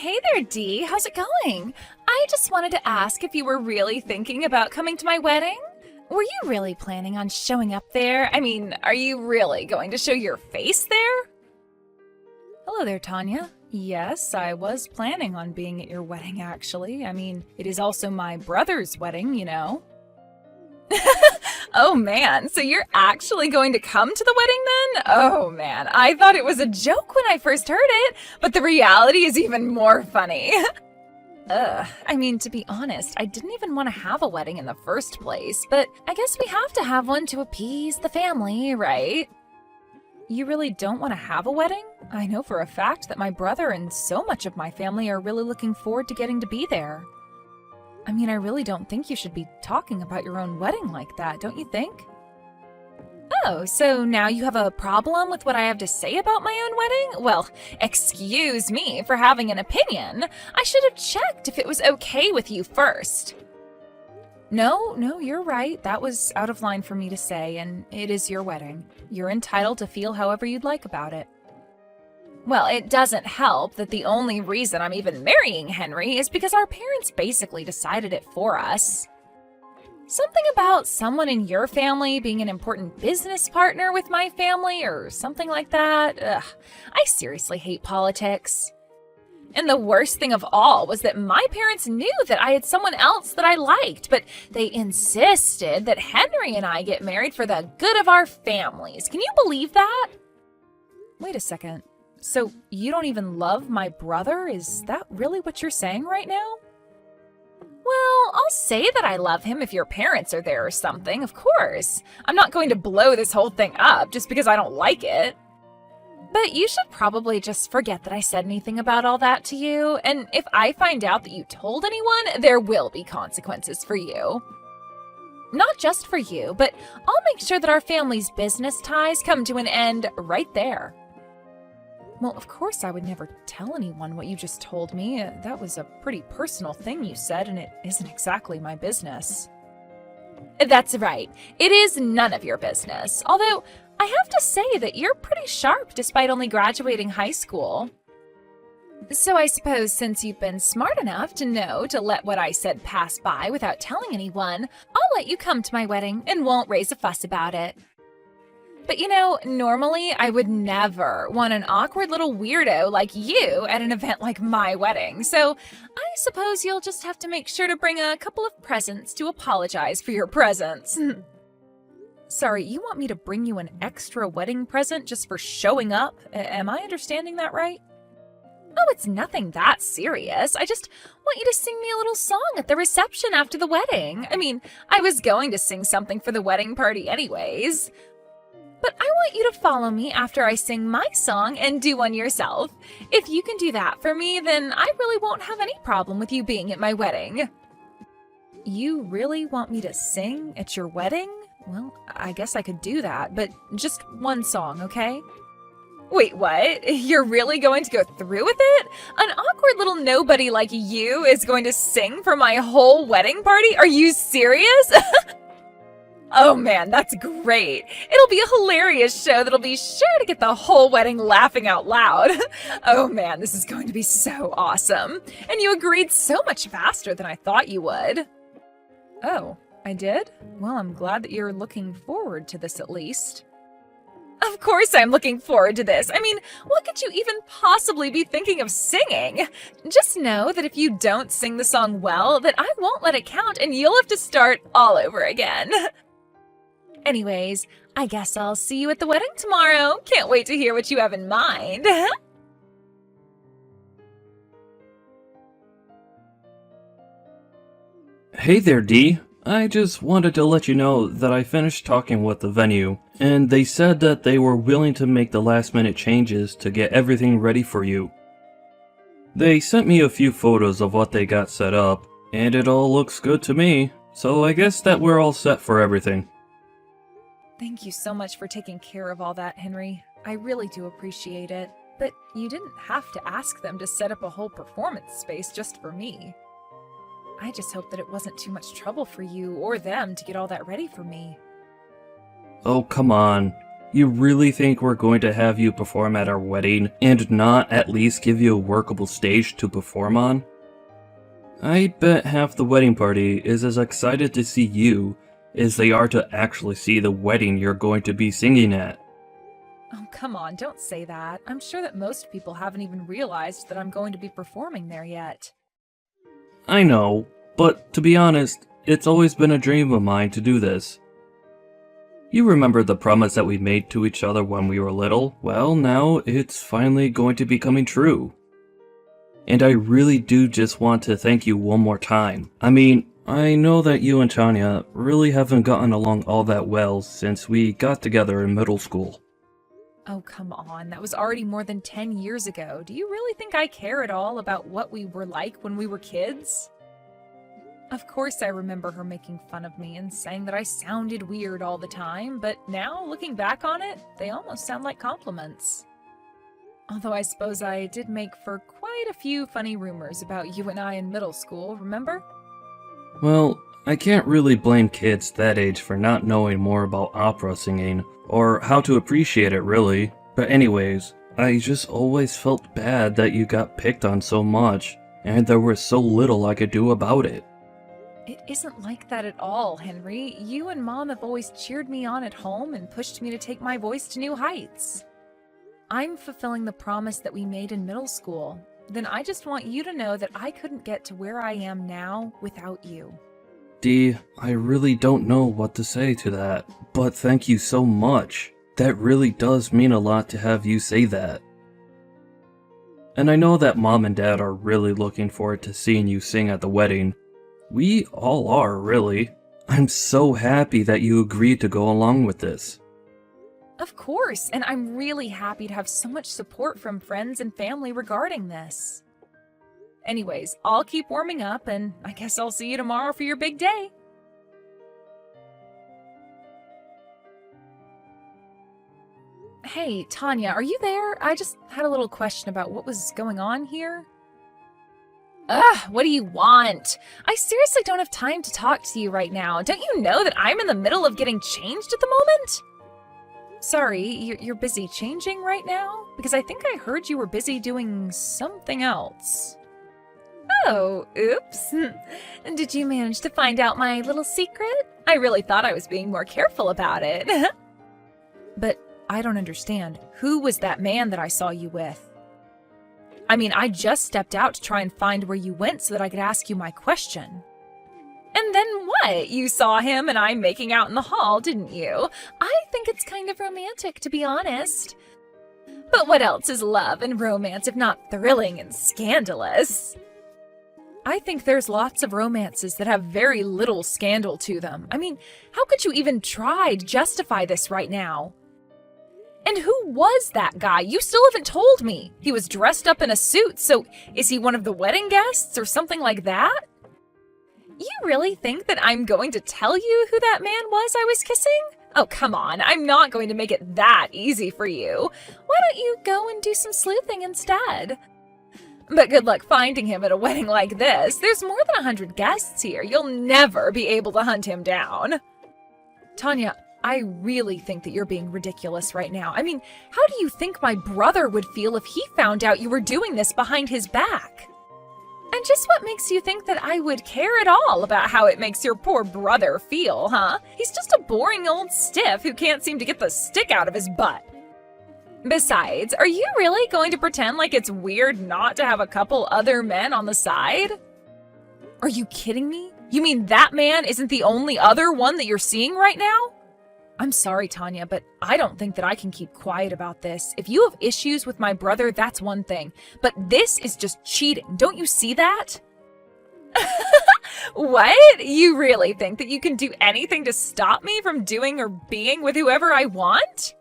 Hey there, Dee. How's it going? I just wanted to ask if you were really thinking about coming to my wedding? Were you really planning on showing up there? I mean, are you really going to show your face there? Hello there, Tanya. Yes, I was planning on being at your wedding, actually. I mean, it is also my brother's wedding, you know. Oh man, so you're actually going to come to the wedding then? Oh man, I thought it was a joke when I first heard it, but the reality is even more funny. I mean, to be honest, I didn't even want to have a wedding in the first place, but I guess we have to have one to appease the family, right? You really don't want to have a wedding? I know for a fact that my brother and so much of my family are really looking forward to getting to be there. I mean, I really don't think you should be talking about your own wedding like that, don't you think? Oh, so now you have a problem with what I have to say about my own wedding? Well, excuse me for having an opinion. I should have checked if it was okay with you first. No, you're right. That was out of line for me to say, and it is your wedding. You're entitled to feel however you'd like about it. Well, it doesn't help that the only reason I'm even marrying Henry is because our parents basically decided it for us. Something about someone in your family being an important business partner with my family or something like that. Ugh, I seriously hate politics. And the worst thing of all was that my parents knew that I had someone else that I liked, but they insisted that Henry and I get married for the good of our families. Can you believe that? Wait a second. So you don't even love my brother? Is that really what you're saying right now? Well, I'll say that I love him if your parents are there or something, of course. I'm not going to blow this whole thing up just because I don't like it. But you should probably just forget that I said anything about all that to you, and if I find out that you told anyone, there will be consequences for you. Not just for you, but I'll make sure that our family's business ties come to an end right there. Well, of course I would never tell anyone what you just told me. That was a pretty personal thing you said, and it isn't exactly my business. That's right. It is none of your business. Although, I have to say that you're pretty sharp despite only graduating high school. So I suppose since you've been smart enough to know to let what I said pass by without telling anyone, I'll let you come to my wedding and won't raise a fuss about it. But you know, normally I would never want an awkward little weirdo like you at an event like my wedding, so I suppose you'll just have to make sure to bring a couple of presents to apologize for your presence. Sorry, you want me to bring you an extra wedding present just for showing up? Am I understanding that right? Oh, it's nothing that serious. I just want you to sing me a little song at the reception after the wedding. I mean, I was going to sing something for the wedding party anyways. But I want you to follow me after I sing my song and do one yourself. If you can do that for me, then I really won't have any problem with you being at my wedding. You really want me to sing at your wedding? Well, I guess I could do that, but just one song, okay? Wait, what? You're really going to go through with it? An awkward little nobody like you is going to sing for my whole wedding party? Are you serious? Oh man, that's great. It'll be a hilarious show that'll be sure to get the whole wedding laughing out loud. Oh man, this is going to be so awesome. And you agreed so much faster than I thought you would. Oh, I did? Well, I'm glad that you're looking forward to this at least. Of course I'm looking forward to this. I mean, what could you even possibly be thinking of singing? Just know that if you don't sing the song well, that I won't let it count and you'll have to start all over again. Anyways, I guess I'll see you at the wedding tomorrow. Can't wait to hear what you have in mind. Hey there, Dee. I just wanted to let you know that I finished talking with the venue, and they said that they were willing to make the last-minute changes to get everything ready for you. They sent me a few photos of what they got set up, and it all looks good to me, so I guess that we're all set for everything. Thank you so much for taking care of all that, Henry. I really do appreciate it. But you didn't have to ask them to set up a whole performance space just for me. I just hope that it wasn't too much trouble for you or them to get all that ready for me. Oh, come on. You really think we're going to have you perform at our wedding and not at least give you a workable stage to perform on? I bet half the wedding party is as excited to see you as they are to actually see the wedding you're going to be singing at. Oh, come on, don't say that. I'm sure that most people haven't even realized that I'm going to be performing there yet. I know, but to be honest, it's always been a dream of mine to do this. You remember the promise that we made to each other when we were little? Well, now it's finally going to be coming true. And I really do just want to thank you one more time. I mean, I know that you and Tanya really haven't gotten along all that well since we got together in middle school. Oh, come on. That was already more than 10 years ago. Do you really think I care at all about what we were like when we were kids? Of course I remember her making fun of me and saying that I sounded weird all the time, but now, looking back on it, they almost sound like compliments. Although I suppose I did make for quite a few funny rumors about you and I in middle school, remember? Well, I can't really blame kids that age for not knowing more about opera singing, or how to appreciate it really. But anyways, I just always felt bad that you got picked on so much, and there was so little I could do about it. It isn't like that at all, Henry. You and Mom have always cheered me on at home and pushed me to take my voice to new heights. I'm fulfilling the promise that we made in middle school. Then I just want you to know that I couldn't get to where I am now without you. Dee, I really don't know what to say to that, but thank you so much. That really does mean a lot to have you say that. And I know that Mom and Dad are really looking forward to seeing you sing at the wedding. We all are, really. I'm so happy that you agreed to go along with this. Of course, and I'm really happy to have so much support from friends and family regarding this. Anyways, I'll keep warming up, and I guess I'll see you tomorrow for your big day. Hey, Tanya, are you there? I just had a little question about what was going on here. Ugh, what do you want? I seriously don't have time to talk to you right now. Don't you know that I'm in the middle of getting changed at the moment? Sorry, you're busy changing right now? Because I think I heard you were busy doing something else. Oh, oops. Did you manage to find out my little secret? I really thought I was being more careful about it. But I don't understand. Who was that man that I saw you with? I mean, I just stepped out to try and find where you went so that I could ask you my question. And then what? You saw him and I making out in the hall, didn't you? I think it's kind of romantic, to be honest. But what else is love and romance if not thrilling and scandalous? I think there's lots of romances that have very little scandal to them. I mean, how could you even try to justify this right now? And who was that guy? You still haven't told me. He was dressed up in a suit, so is he one of the wedding guests or something like that? You really think that I'm going to tell you who that man was I was kissing? Oh, come on. I'm not going to make it that easy for you. Why don't you go and do some sleuthing instead? But good luck finding him at a wedding like this. There's more than 100 guests here. You'll never be able to hunt him down. Tanya, I really think that you're being ridiculous right now. I mean, how do you think my brother would feel if he found out you were doing this behind his back? And just what makes you think that I would care at all about how it makes your poor brother feel, huh? He's just a boring old stiff who can't seem to get the stick out of his butt. Besides, are you really going to pretend like it's weird not to have a couple other men on the side? Are you kidding me? You mean that man isn't the only other one that you're seeing right now? I'm sorry, Tanya, but I don't think that I can keep quiet about this. If you have issues with my brother, that's one thing. But this is just cheating. Don't you see that? What? You really think that you can do anything to stop me from doing or being with whoever I want?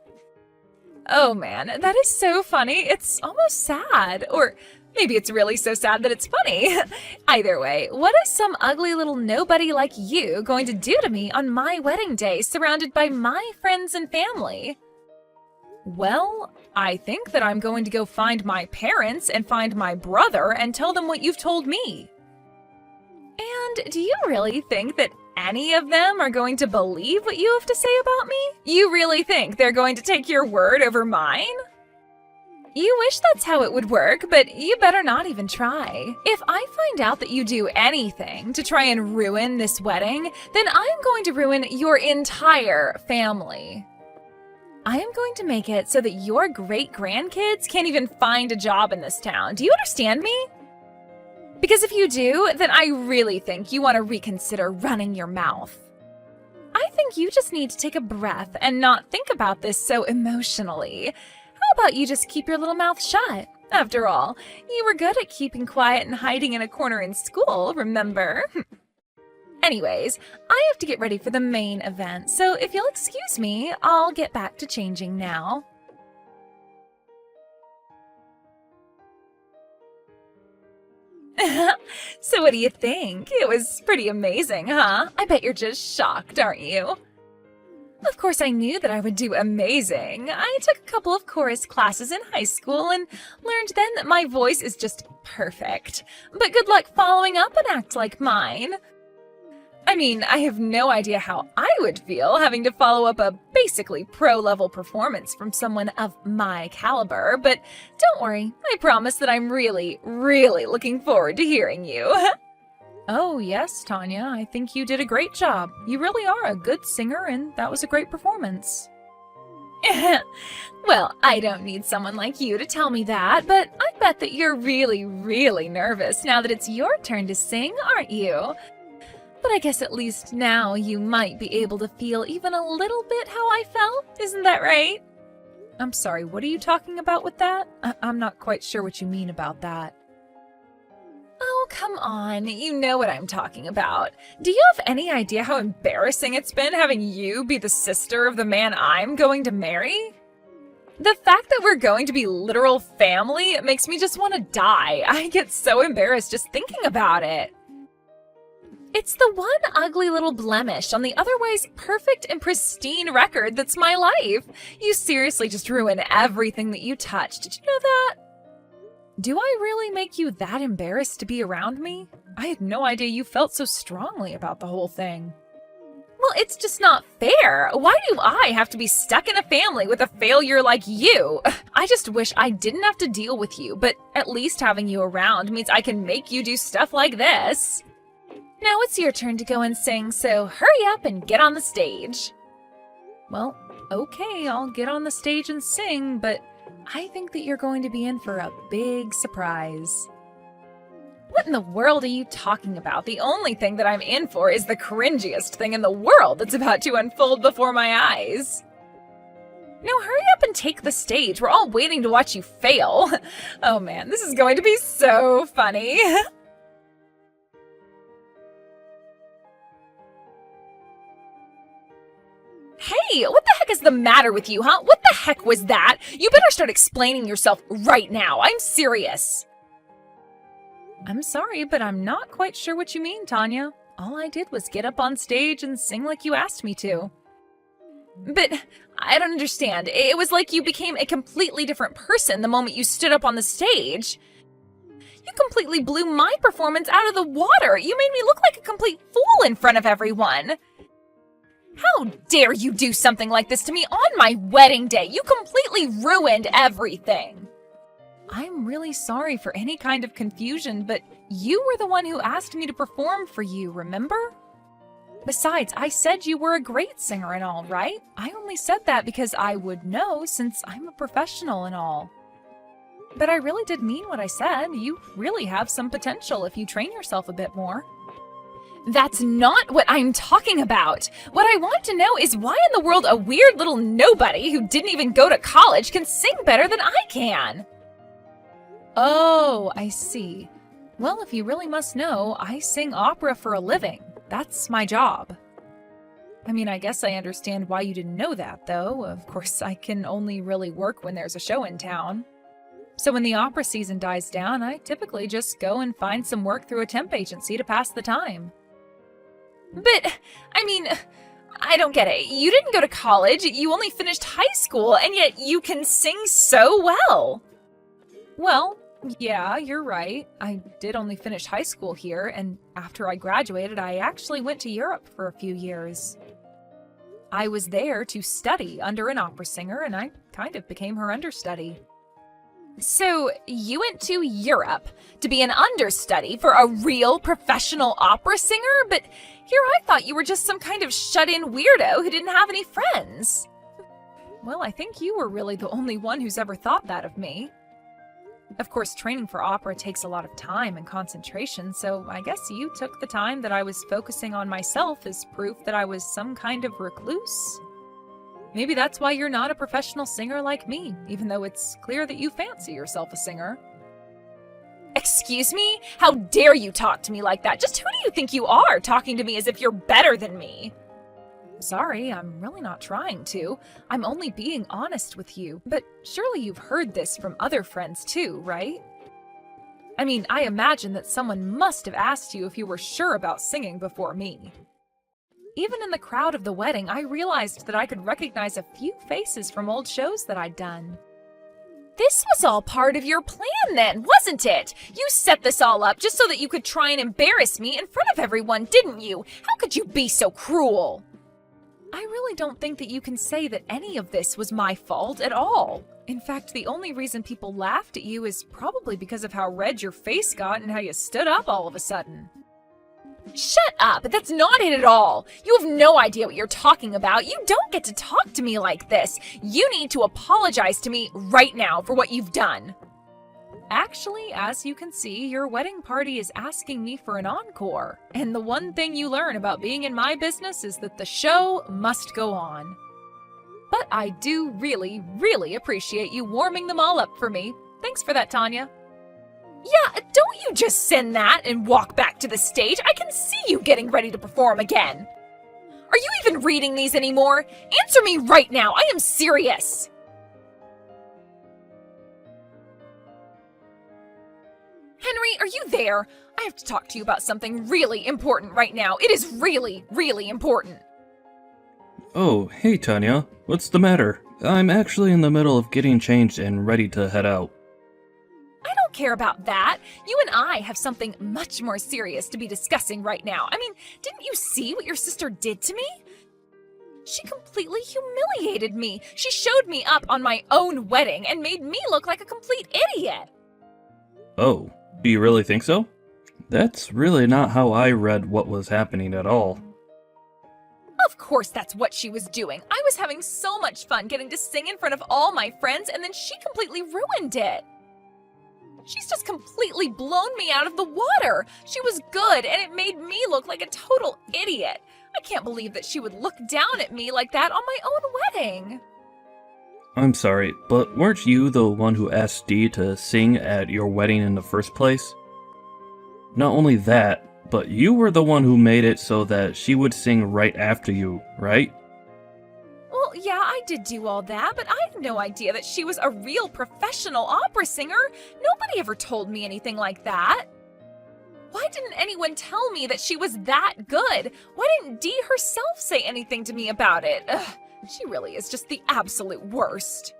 Oh man, that is so funny. It's almost sad. Or maybe it's really so sad that it's funny. Either way, what is some ugly little nobody like you going to do to me on my wedding day surrounded by my friends and family? Well, I think that I'm going to go find my parents and find my brother and tell them what you've told me. And do you really think that any of them are going to believe what you have to say about me? You really think they're going to take your word over mine? You wish that's how it would work, but you better not even try. If I find out that you do anything to try and ruin this wedding, then I'm going to ruin your entire family. I am going to make it so that your great-grandkids can't even find a job in this town. Do you understand me? Because if you do, then I really think you want to reconsider running your mouth. I think you just need to take a breath and not think about this so emotionally. How about you just keep your little mouth shut? After all, you were good at keeping quiet and hiding in a corner in school, remember? Anyways, I have to get ready for the main event, so if you'll excuse me, I'll get back to changing now. So what do you think? It was pretty amazing, huh? I bet you're just shocked, aren't you? Of course, I knew that I would do amazing. I took a couple of chorus classes in high school and learned then that my voice is just perfect. But good luck following up an act like mine. I mean, I have no idea how I would feel having to follow up a basically pro-level performance from someone of my caliber, but don't worry, I promise that I'm really, really looking forward to hearing you. Oh, yes, Tanya, I think you did a great job. You really are a good singer, and that was a great performance. Well, I don't need someone like you to tell me that, but I bet that you're really, really nervous now that it's your turn to sing, aren't you? But I guess at least now you might be able to feel even a little bit how I felt, isn't that right? I'm sorry, what are you talking about with that? I'm not quite sure what you mean about that. Oh, come on, you know what I'm talking about. Do you have any idea how embarrassing it's been having you be the sister of the man I'm going to marry? The fact that we're going to be literal family makes me just want to die. I get so embarrassed just thinking about it. It's the one ugly little blemish on the otherwise perfect and pristine record that's my life. You seriously just ruin everything that you touch. Did you know that? Do I really make you that embarrassed to be around me? I had no idea you felt so strongly about the whole thing. Well, it's just not fair. Why do I have to be stuck in a family with a failure like you? I just wish I didn't have to deal with you, but at least having you around means I can make you do stuff like this. Now it's your turn to go and sing, so hurry up and get on the stage. Well, okay, I'll get on the stage and sing, but I think that you're going to be in for a big surprise. What in the world are you talking about? The only thing that I'm in for is the cringiest thing in the world that's about to unfold before my eyes. Now hurry up and take the stage. We're all waiting to watch you fail. Oh man, this is going to be so funny. Hey, what the heck is the matter with you, huh? What the heck was that? You better start explaining yourself right now. I'm serious. I'm sorry, but I'm not quite sure what you mean, Tanya. All I did was get up on stage and sing like you asked me to. But I don't understand. It was like you became a completely different person the moment you stood up on the stage. You completely blew my performance out of the water. You made me look like a complete fool in front of everyone. How dare you do something like this to me on my wedding day? You completely ruined everything. I'm really sorry for any kind of confusion, but you were the one who asked me to perform for you, remember? Besides, I said you were a great singer and all, right? I only said that because I would know since I'm a professional and all. But I really did mean what I said. You really have some potential if you train yourself a bit more. That's not what I'm talking about. What I want to know is why in the world a weird little nobody who didn't even go to college can sing better than I can. Oh, I see. Well, if you really must know, I sing opera for a living. That's my job. I mean, I guess I understand why you didn't know that, though. Of course, I can only really work when there's a show in town. So when the opera season dies down, I typically just go and find some work through a temp agency to pass the time. But, I mean, I don't get it. You didn't go to college, you only finished high school, and yet you can sing so well. Well, Yeah, you're right. I did only finish high school here, and after I graduated, I actually went to Europe for a few years. I was there to study under an opera singer, and I kind of became her understudy. So, you went to Europe to be an understudy for a real professional opera singer? But here I thought you were just some kind of shut-in weirdo who didn't have any friends. Well, I think you were really the only one who's ever thought that of me. Of course, training for opera takes a lot of time and concentration, so I guess you took the time that I was focusing on myself as proof that I was some kind of recluse. Maybe that's why you're not a professional singer like me, even though it's clear that you fancy yourself a singer. Excuse me? How dare you talk to me like that? Just who do you think you are, talking to me as if you're better than me? Sorry, I'm really not trying to. I'm only being honest with you. But surely you've heard this from other friends too, right? I mean, I imagine that someone must have asked you if you were sure about singing before me. Even in the crowd of the wedding, I realized that I could recognize a few faces from old shows that I'd done. This was all part of your plan then, wasn't it? You set this all up just so that you could try and embarrass me in front of everyone, didn't you? How could you be so cruel? I really don't think that you can say that any of this was my fault at all. In fact, the only reason people laughed at you is probably because of how red your face got and how you stood up all of a sudden. Shut up! That's not it at all! You have no idea what you're talking about. You don't get to talk to me like this. You need to apologize to me right now for what you've done. Actually, as you can see, your wedding party is asking me for an encore. And the one thing you learn about being in my business is that the show must go on. But I do really, really appreciate you warming them all up for me. Thanks for that, Tanya. Yeah, don't you just send that and walk back to the stage. I can see you getting ready to perform again. Are you even reading these anymore? Answer me right now. I am serious. Henry, are you there? I have to talk to you about something really important right now. It is really, really important. Oh, hey Tanya. What's the matter? I'm actually in the middle of getting changed and ready to head out. I don't care about that. You and I have something much more serious to be discussing right now. I mean, didn't you see what your sister did to me? She completely humiliated me. She showed me up on my own wedding and made me look like a complete idiot. Oh, do you really think so? That's really not how I read what was happening at all. Of course that's what she was doing. I was having so much fun getting to sing in front of all my friends, and then she completely ruined it. She's just completely blown me out of the water. She was good, and it made me look like a total idiot. I can't believe that she would look down at me like that on my own wedding. I'm sorry, but weren't you the one who asked Dee to sing at your wedding in the first place? Not only that, but you were the one who made it so that she would sing right after you, right? Well, yeah, I did do all that, but I had no idea that she was a real professional opera singer. Nobody ever told me anything like that. Why didn't anyone tell me that she was that good? Why didn't Dee herself say anything to me about it? Ugh, she really is just the absolute worst.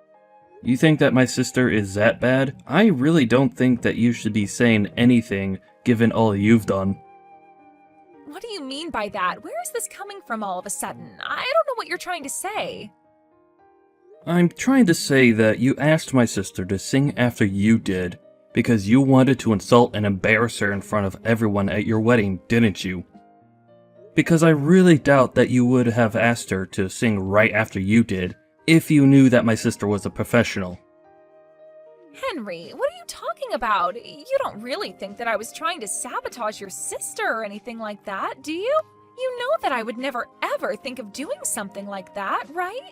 You think that my sister is that bad? I really don't think that you should be saying anything, given all you've done. What do you mean by that? Where is this coming from all of a sudden? I don't know what you're trying to say. I'm trying to say that you asked my sister to sing after you did, because you wanted to insult and embarrass her in front of everyone at your wedding, didn't you? Because I really doubt that you would have asked her to sing right after you did, if you knew that my sister was a professional. Henry, what are you talking about? You don't really think that I was trying to sabotage your sister or anything like that, do you? You know that I would never ever think of doing something like that, right?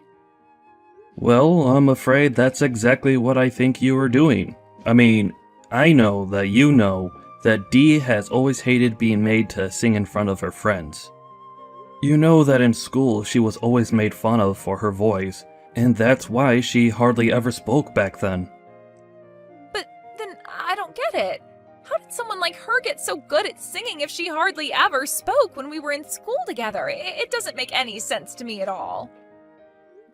Well, I'm afraid that's exactly what I think you were doing. I mean, I know that you know that Dee has always hated being made to sing in front of her friends. You know that in school she was always made fun of for her voice, and that's why she hardly ever spoke back then. But then I don't get it. How did someone like her get so good at singing if she hardly ever spoke when we were in school together? It doesn't make any sense to me at all.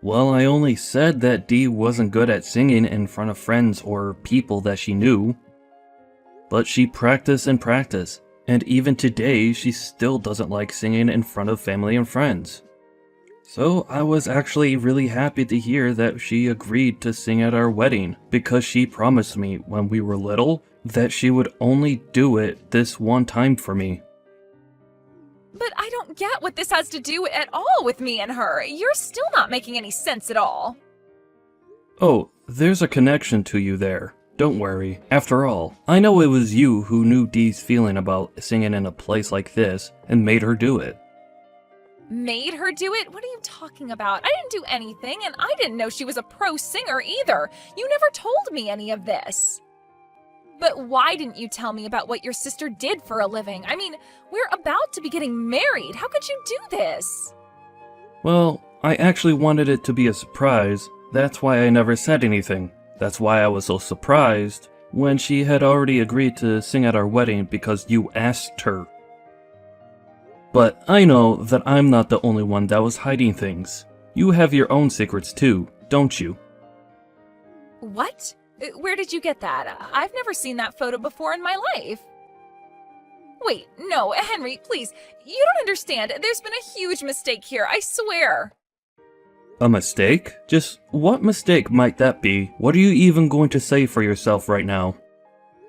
Well, I only said that Dee wasn't good at singing in front of friends or people that she knew. But she practiced and practiced, and even today she still doesn't like singing in front of family and friends. So I was actually really happy to hear that she agreed to sing at our wedding, because she promised me when we were little that she would only do it this one time for me. But I don't get what this has to do at all with me and her. You're still not making any sense at all. Oh, there's a connection to you there. Don't worry. After all, I know it was you who knew Dee's feeling about singing in a place like this and made her do it. Made her do it? What are you talking about? I didn't do anything, and I didn't know she was a pro singer either. You never told me any of this. But why didn't you tell me about what your sister did for a living? I mean, we're about to be getting married. How could you do this? Well, I actually wanted it to be a surprise. That's why I never said anything. That's why I was so surprised when she had already agreed to sing at our wedding because you asked her. But I know that I'm not the only one that was hiding things. You have your own secrets too, don't you? What? Where did you get that? I've never seen that photo before in my life. Wait, no, Henry, please. You don't understand. There's been a huge mistake here, I swear. A mistake? Just what mistake might that be? What are you even going to say for yourself right now?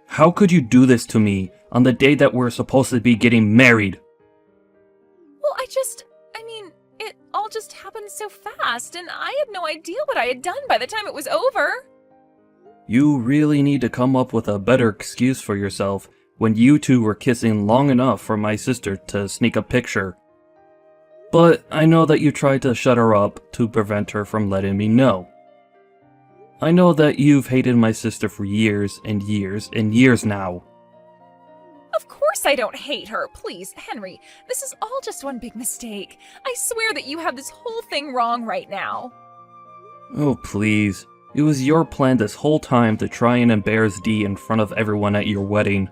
How could you do this to me on the day that we're supposed to be getting married? Well, it all just happened so fast, and I had no idea what I had done by the time it was over. You really need to come up with a better excuse for yourself when you two were kissing long enough for my sister to sneak a picture. But I know that you tried to shut her up to prevent her from letting me know. I know that you've hated my sister for years and years and years now. Of course I don't hate her. Please, Henry, this is all just one big mistake. I swear that you have this whole thing wrong right now. Oh, please. It was your plan this whole time to try and embarrass Dee in front of everyone at your wedding.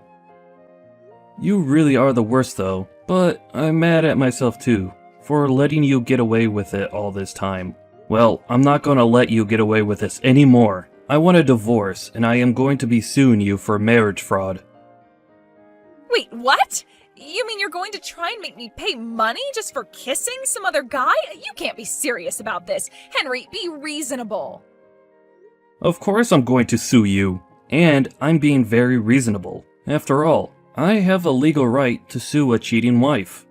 You really are the worst though, but I'm mad at myself too, for letting you get away with it all this time. Well, I'm not gonna let you get away with this anymore. I want a divorce, and I am going to be suing you for marriage fraud. Wait, what? You mean you're going to try and make me pay money just for kissing some other guy? You can't be serious about this. Henry, be reasonable. Of course I'm going to sue you, and I'm being very reasonable. After all, I have a legal right to sue a cheating wife.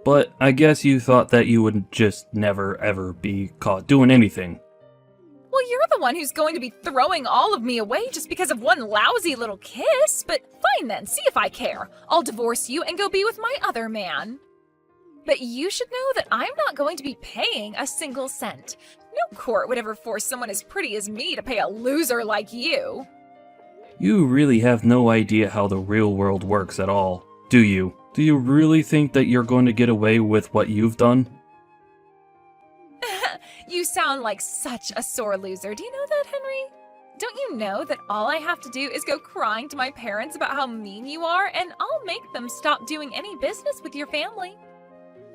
But I guess you thought that you would just never ever be caught doing anything. Well, you're the one who's going to be throwing all of me away just because of one lousy little kiss. But fine then, see if I care. I'll divorce you and go be with my other man. But you should know that I'm not going to be paying a single cent. No court would ever force someone as pretty as me to pay a loser like you. You really have no idea how the real world works at all, do you? Do you really think that you're going to get away with what you've done? You sound like such a sore loser. Do you know that, Henry? Don't you know that all I have to do is go crying to my parents about how mean you are, and I'll make them stop doing any business with your family?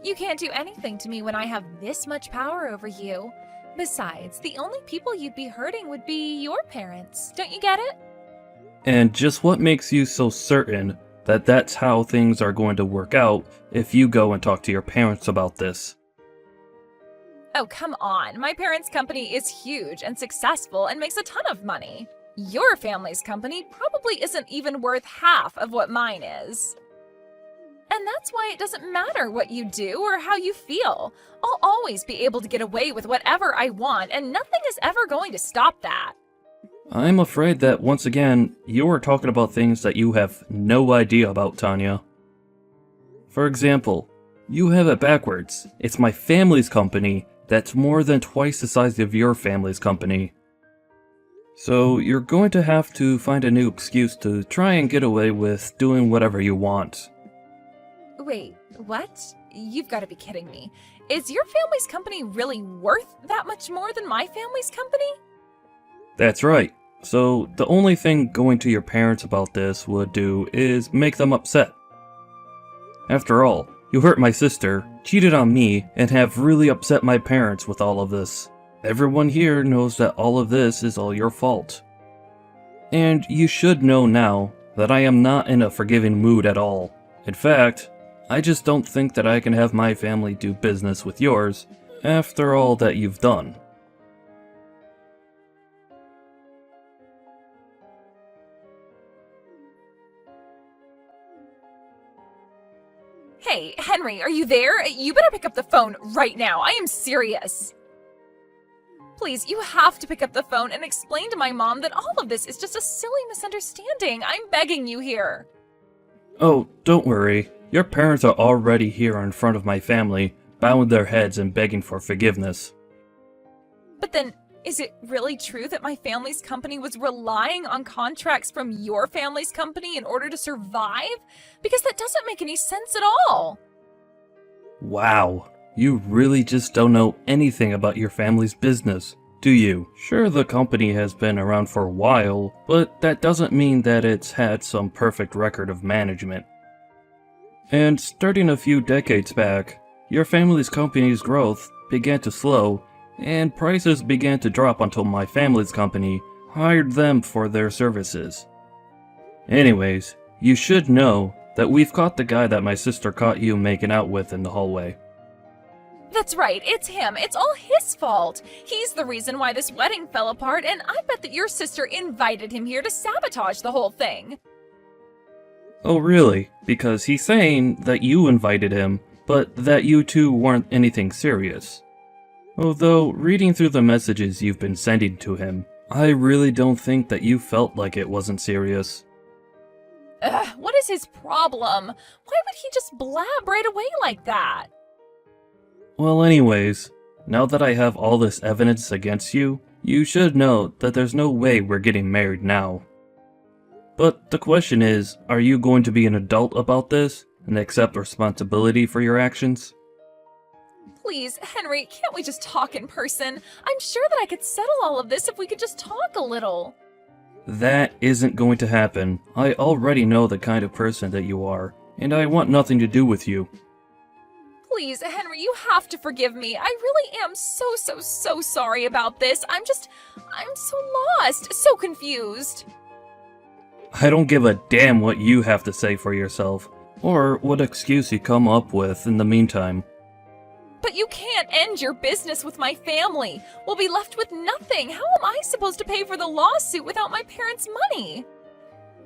You can't do anything to me when I have this much power over you. Besides, the only people you'd be hurting would be your parents. Don't you get it? And just what makes you so certain that that's how things are going to work out if you go and talk to your parents about this? Oh, come on. My parents' company is huge and successful and makes a ton of money. Your family's company probably isn't even worth half of what mine is. And that's why it doesn't matter what you do or how you feel. I'll always be able to get away with whatever I want, and nothing is ever going to stop that. I'm afraid that once again, you are talking about things that you have no idea about, Tanya. For example, you have it backwards. It's my family's company that's more than twice the size of your family's company. So you're going to have to find a new excuse to try and get away with doing whatever you want. Wait, what? You've got to be kidding me. Is your family's company really worth that much more than my family's company? That's right. So the only thing going to your parents about this would do is make them upset. After all, you hurt my sister, cheated on me, and have really upset my parents with all of this. Everyone here knows that all of this is all your fault. And you should know now that I am not in a forgiving mood at all. In fact, I just don't think that I can have my family do business with yours after all that you've done. Hey, Henry, are you there? You better pick up the phone right now. I am serious. Please, you have to pick up the phone and explain to my mom that all of this is just a silly misunderstanding. I'm begging you here. Oh, don't worry. Your parents are already here in front of my family, bowing their heads and begging for forgiveness. But then, is it really true that my family's company was relying on contracts from your family's company in order to survive? Because that doesn't make any sense at all. Wow, you really just don't know anything about your family's business, do you? Sure, the company has been around for a while, but that doesn't mean that it's had some perfect record of management. And starting a few decades back, your family's company's growth began to slow, and prices began to drop until my family's company hired them for their services. Anyways, you should know that we've caught the guy that my sister caught you making out with in the hallway. That's right, it's him. It's all his fault. He's the reason why this wedding fell apart, and I bet that your sister invited him here to sabotage the whole thing. Oh really? Because he's saying that you invited him, but that you two weren't anything serious. Although, reading through the messages you've been sending to him, I really don't think that you felt like it wasn't serious. Ugh, what is his problem? Why would he just blab right away like that? Well anyways, now that I have all this evidence against you, you should know that there's no way we're getting married now. But the question is, are you going to be an adult about this and accept responsibility for your actions? Please, Henry, can't we just talk in person? I'm sure that I could settle all of this if we could just talk a little. That isn't going to happen. I already know the kind of person that you are, and I want nothing to do with you. Please, Henry, you have to forgive me. I really am so sorry about this. I'm so lost, so confused. I don't give a damn what you have to say for yourself, or what excuse you come up with in the meantime. But you can't end your business with my family. We'll be left with nothing. How am I supposed to pay for the lawsuit without my parents' money?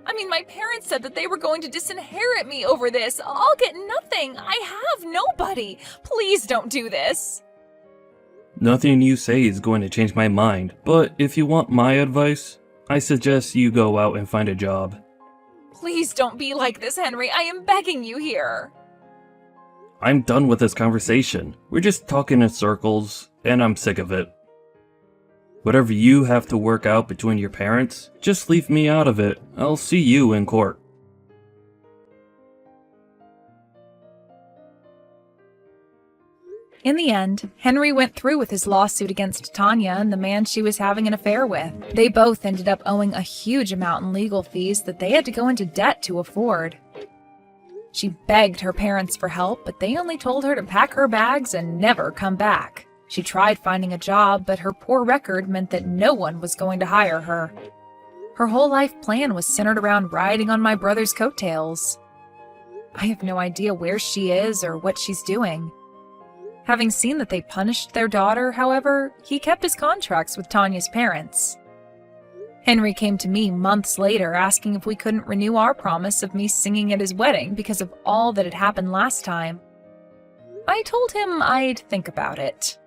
I mean, my parents said that they were going to disinherit me over this. I'll get nothing. I have nobody. Please don't do this. Nothing you say is going to change my mind, but if you want my advice, I suggest you go out and find a job. Please don't be like this, Henry. I am begging you here. I'm done with this conversation. We're just talking in circles, and I'm sick of it. Whatever you have to work out between your parents, just leave me out of it. I'll see you in court. In the end, Henry went through with his lawsuit against Tanya and the man she was having an affair with. They both ended up owing a huge amount in legal fees that they had to go into debt to afford. She begged her parents for help, but they only told her to pack her bags and never come back. She tried finding a job, but her poor record meant that no one was going to hire her. Her whole life plan was centered around riding on my brother's coattails. I have no idea where she is or what she's doing. Having seen that they punished their daughter, however, he kept his contracts with Tanya's parents. Henry came to me months later asking if we couldn't renew our promise of me singing at his wedding because of all that had happened last time. I told him I'd think about it.